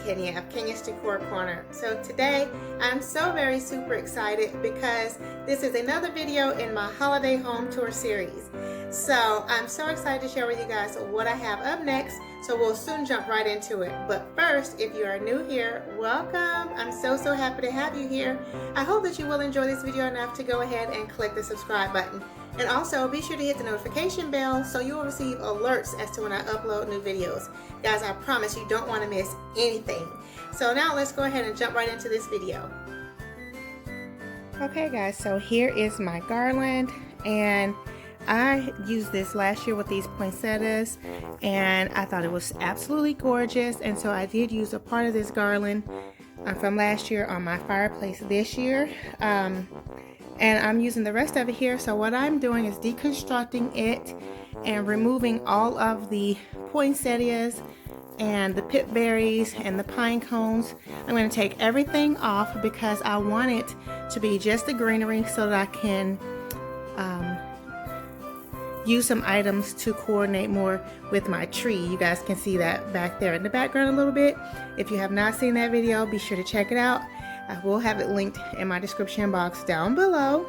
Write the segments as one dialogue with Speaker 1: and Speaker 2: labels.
Speaker 1: Kenya of Kenya's Decor Corner. So today I'm so very super excited because this is another video in my holiday home tour series. So I'm so excited to share with you guys what I have up next. So we'll soon jump right into it. But first, if you are new here, welcome. I'm so happy to have you here. I hope that you will enjoy this video enough to go ahead and click the subscribe button. And also be sure to hit the notification bell so you will receive alerts as to when I upload new videos. Guys, I promise you don't want to miss anything. So now let's go ahead and jump right into this video. Okay guys, so here is my garland, and I used this last year with these poinsettias and I thought it was absolutely gorgeous, and so I did use a part of this garland from last year on my fireplace this year. And I'm using the rest of it here. So what I'm doing is deconstructing it and removing all of the poinsettias and the pip berries and the pine cones. I'm going to take everything off because I want it to be just the greenery so that I can use some items to coordinate more with my tree. You guys can see that back there in the background a little bit. If you have not seen that video, be sure to check it out. I will have it linked in my description box down below.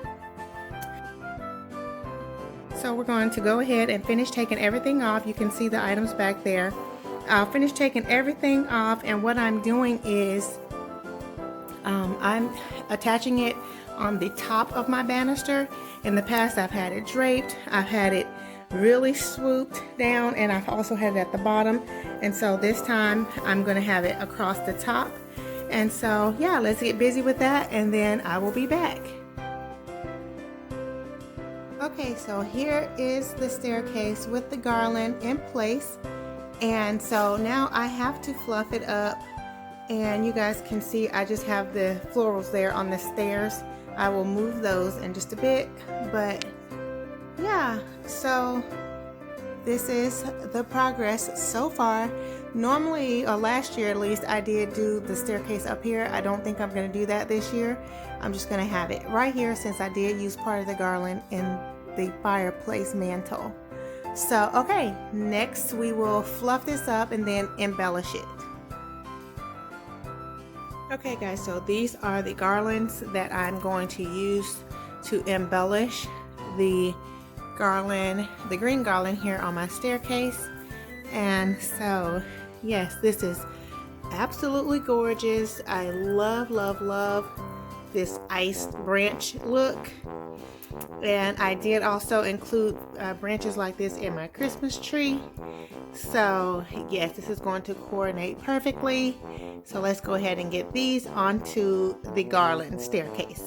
Speaker 1: So we're going to go ahead and finish taking everything off. You can see the items back there. I'll finish taking everything off, and what I'm doing is I'm attaching it on the top of my banister. In the past I've had it draped, I've had it really swooped down, and I've also had it at the bottom, and so this time I'm going to have it across the top. And so yeah, let's get busy with that and then I will be back. Okay, so here is the staircase with the garland in place, and so now I have to fluff it up, and you guys can see I just have the florals there on the stairs. I will move those in just a bit, but yeah, so this is the progress so far. Normally, or last year at least, I did do the staircase up here. I don't think I'm going to do that this year. I'm just going to have it right here since I did use part of the garland in the fireplace mantle. So, okay, next we will fluff this up and then embellish it. Okay guys, so these are the garlands that I'm going to use to embellish the garland, the green garland here on my staircase. And so yes, this is absolutely gorgeous. I love this iced branch look, and I did also include branches like this in my Christmas tree. So yes, this is going to coordinate perfectly. So let's go ahead and get these onto the garland staircase.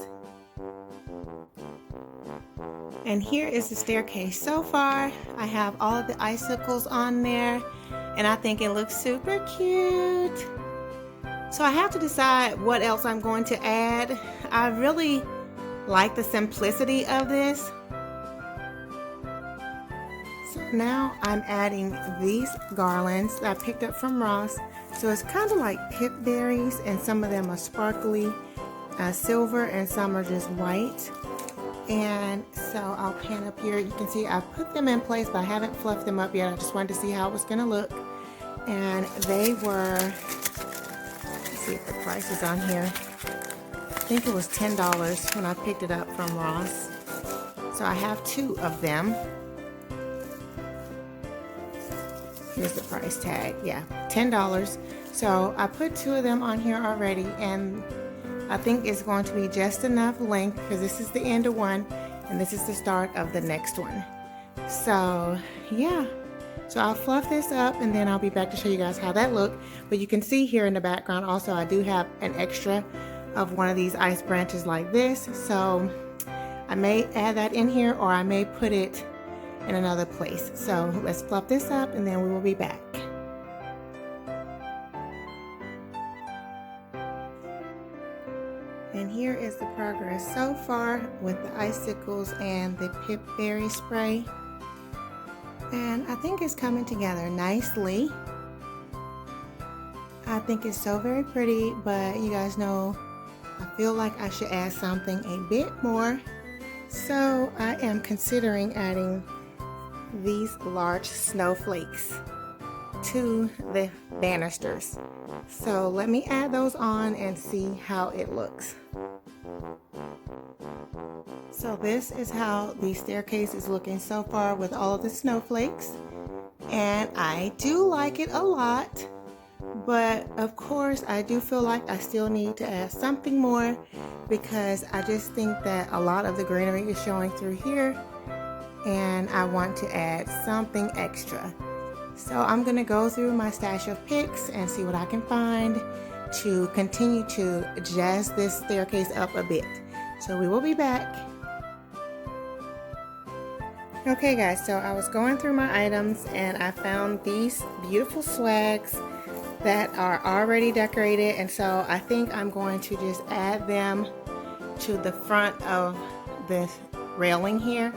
Speaker 1: And here is the staircase so far. I have all of the icicles on there, and I think it looks super cute. So I have to decide what else I'm going to add. I really like the simplicity of this. So now I'm adding these garlands that I picked up from Ross. So it's kind of like pip berries, and some of them are sparkly silver and some are just white. And so I'll pan up here. You can see I've put them in place, but I haven't fluffed them up yet. I just wanted to see how it was going to look. And they were, let's see if the price is on here. I think it was $10 when I picked it up from Ross. So I have 2 of them. Here's the price tag. Yeah, $10. So I put 2 of them on here already, and I think it's going to be just enough length because this is the end of one and this is the start of the next one. So yeah, so I'll fluff this up and then I'll be back to show you guys how that looked. But you can see here in the background also I do have an extra of one of these ice branches like this. So I may add that in here, or I may put it in another place. So let's fluff this up and then we will be back. And here is the progress so far with the icicles and the pip berry spray. And I think it's coming together nicely. I think it's so very pretty, but you guys know I feel like I should add something a bit more. So I am considering adding these large snowflakes. to the banisters. So let me add those on and see how it looks. So this is how the staircase is looking so far with all of the snowflakes, and I do like it a lot, but of course I do feel like I still need to add something more because I just think that a lot of the greenery is showing through here and I want to add something extra. So I'm gonna go through my stash of picks and see what I can find to continue to jazz this staircase up a bit. So we will be back. Okay guys, so I was going through my items and I found these beautiful swags that are already decorated, and so I think I'm going to just add them to the front of the railing here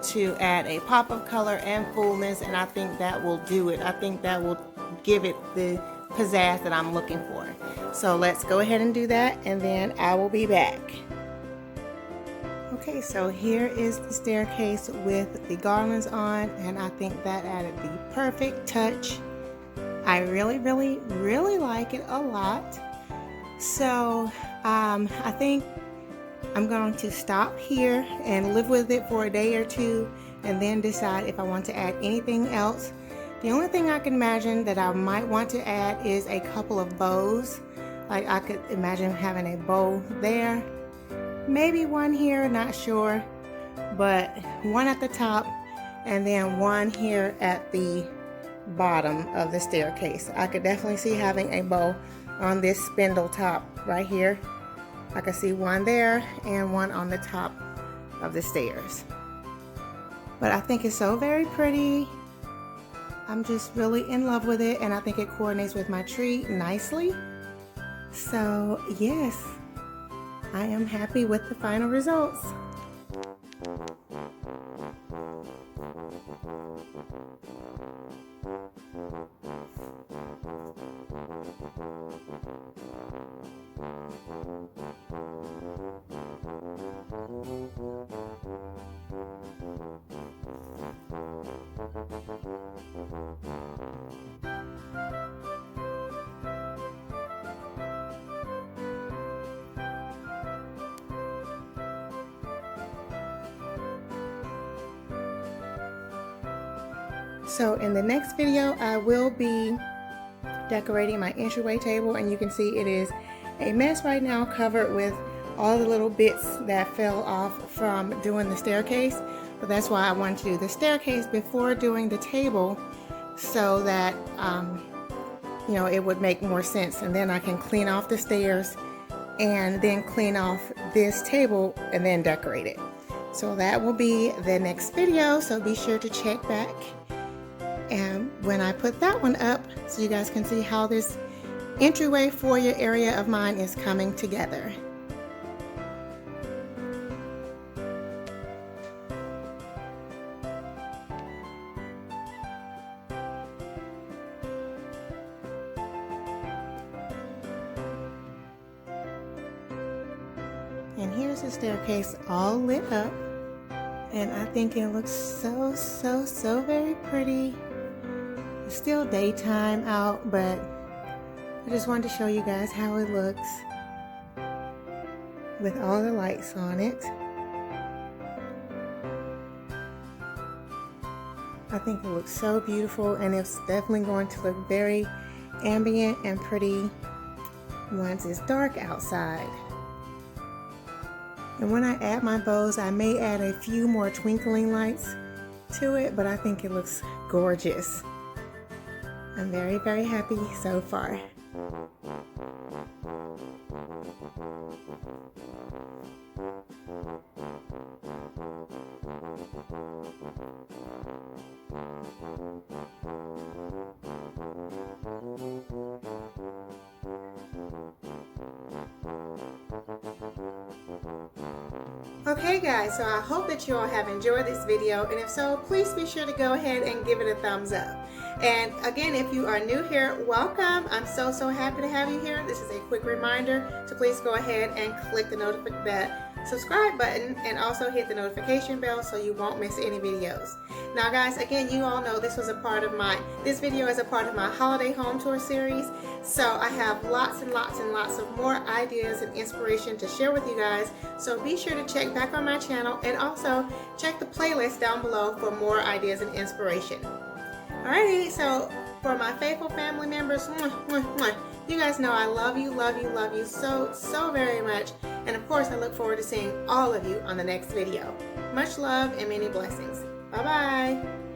Speaker 1: to add a pop of color and fullness, and I think that will do it. I think that will give it the pizzazz that I'm looking for. So let's go ahead and do that, and then I will be back. Okay, so here is the staircase with the garlands on, and I think that added the perfect touch. I really like it a lot. So I think I'm going to stop here and live with it for a day or two and then decide if I want to add anything else. The only thing I can imagine that I might want to add is a couple of bows. Like I could imagine having a bow there. Maybe one here, not sure, but one at the top and then one here at the bottom of the staircase. I could definitely see having a bow on this spindle top right here. I could see one there and one on the top of the stairs. But I think it's so very pretty. I'm just really in love with it, and I think it coordinates with my tree nicely. So yes, I am happy with the final results. So in the next video, I will be decorating my entryway table, and you can see it is a mess right now, covered with all the little bits that fell off from doing the staircase. But that's why I wanted to do the staircase before doing the table, so that you know, it would make more sense, and then I can clean off the stairs and then clean off this table and then decorate it. So that will be the next video, so be sure to check back and when I put that one up, so you guys can see how this entryway foyer area of mine is coming together. And here's the staircase all lit up, and I think it looks so very pretty. It's still daytime out, but I just wanted to show you guys how it looks with all the lights on it. I think it looks so beautiful, and it's definitely going to look very ambient and pretty once it's dark outside. And when I add my bows, I may add a few more twinkling lights to it, but I think it looks gorgeous. I'm very happy so far. Okay guys, so I hope that you all have enjoyed this video, and if so, please be sure to go ahead and give it a thumbs up. And again, if you are new here, welcome. I'm so happy to have you here. This is a quick reminder to please go ahead and click the subscribe button and also hit the notification bell so you won't miss any videos. Now guys, again, you all know this video is a part of my holiday home tour series. So I have lots and lots and lots of more ideas and inspiration to share with you guys. So be sure to check back on my channel and also check the playlist down below for more ideas and inspiration. Alrighty, so for my faithful family members, you guys know I love you so very much. And of course, I look forward to seeing all of you on the next video. Much love and many blessings. Bye-bye.